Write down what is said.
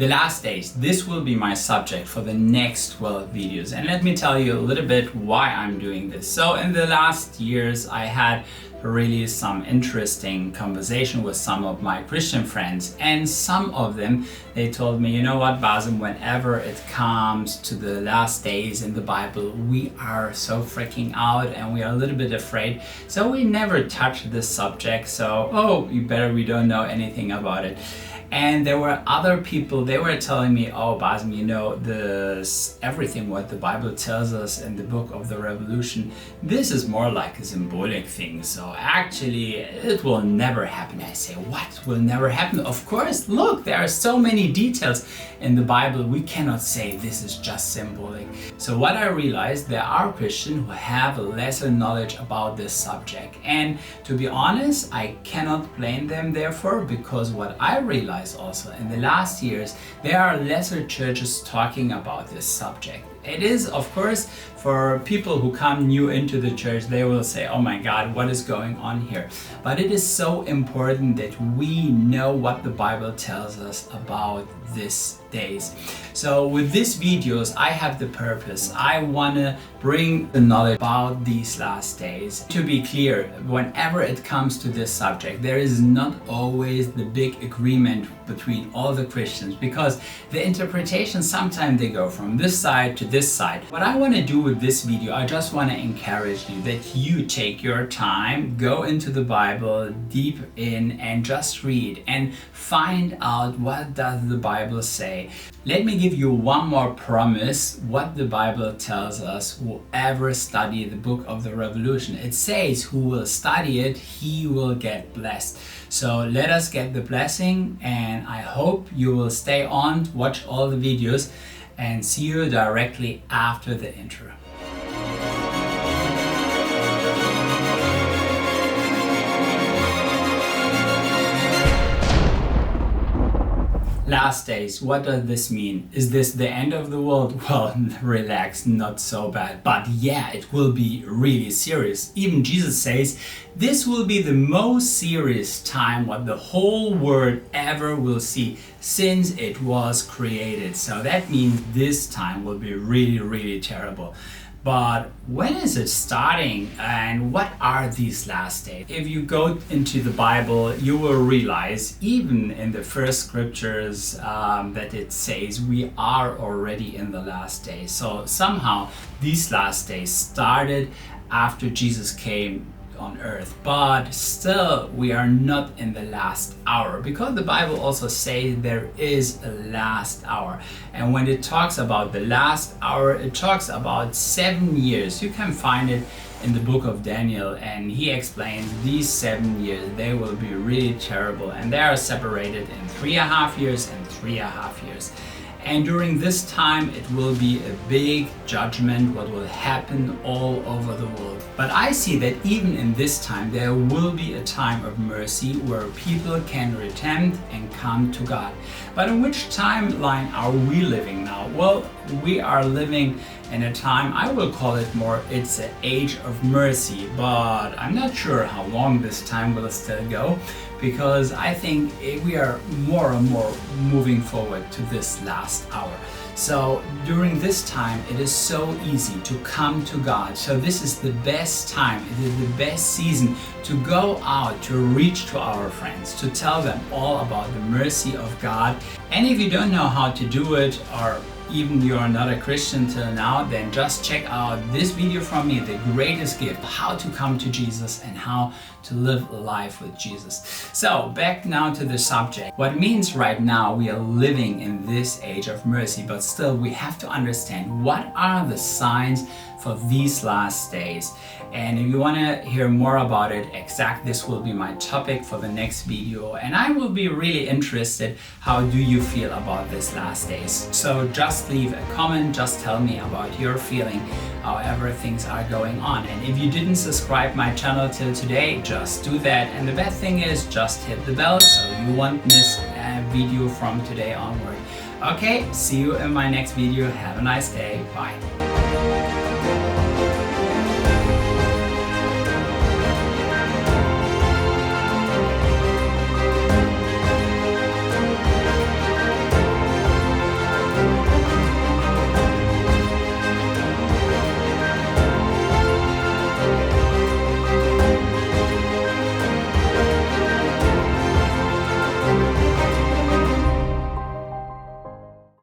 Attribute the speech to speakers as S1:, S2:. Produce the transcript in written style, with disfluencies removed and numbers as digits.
S1: The last days, this will be my subject for the next 12 videos. And let me tell you a little bit why I'm doing this. So in the last years, I had really some interesting conversation with some of my Christian friends, and some of them, they told me, you know what, Basim, whenever it comes to the last days in the Bible, we are so freaking out and we are a little bit afraid, so we never touch this subject. So we don't know anything about it. And there were other people, they were telling me, oh Basim, you know, everything what the Bible tells us in the book of the Revolution, this is more like a symbolic thing. So actually it will never happen. I say, what will never happen? Of course, look, there are so many details in the Bible. We cannot say this is just symbolic. So what I realized, there are Christians who have lesser knowledge about this subject. And to be honest, I cannot blame them therefore, because what I realized also in the last years, there are lesser churches talking about this subject. It is, of course, for people who come new into the church, they will say, oh my God, what is going on here? But it is so important that we know what the Bible tells us about these days. So with these videos, I have the purpose. I want to bring the knowledge about these last days. To be clear, whenever it comes to this subject, there is not always the big agreement between all the Christians, because the interpretations sometimes they go from this side to this side. What I want to do with this video, I just want to encourage you that you take your time, go into the Bible deep in and just read and find out what does the Bible say. Let me give you one more promise what the Bible tells us, whoever study the book of the Revolution. It says who will study it, he will get blessed. So let us get the blessing, and I hope you will stay on, watch all the videos, and see you directly after the intro. Last days, what does this mean? Is this the end of the world? Well, relax, not so bad. But yeah, it will be really serious. Even Jesus says this will be the most serious time what the whole world ever will see since it was created. So that means this time will be really, really terrible. But when is it starting, and what are these last days? If you go into the Bible, you will realize even in the first scriptures that it says we are already in the last days. So somehow these last days started after Jesus came on earth, but still we are not in the last hour, because the Bible also says there is a last hour. And when it talks about the last hour, it talks about 7 years. You can find it in the book of Daniel, and he explains these 7 years, they will be really terrible, and they are separated in 3.5 years and 3.5 years. And during this time, it will be a big judgment what will happen all over the world. But I see that even in this time, there will be a time of mercy where people can repent and come to God. But in which timeline are we living now? Well, we are living in a time, I will call it more, it's an age of mercy, but I'm not sure how long this time will still go, because I think we are more and more moving forward to this last hour. So during this time, it is so easy to come to God. So this is the best time, it is the best season to go out, to reach to our friends, to tell them all about the mercy of God. And if you don't know how to do it, or even you are not a Christian till now, then just check out this video from me, The Greatest Gift, how to come to Jesus and how to live a life with Jesus. So back now to the subject. What means right now we are living in this age of mercy, but still we have to understand what are the signs for these last days. And if you want to hear more about it, this will be my topic for the next video, and I will be really interested how do you feel about this last days. So just leave a comment, just tell me about your feeling, however things are going on. And if you didn't subscribe my channel till today, just do that. And the best thing is just hit the bell so you won't miss a video from today onward. Okay, see you in my next video. Have a nice day. Bye.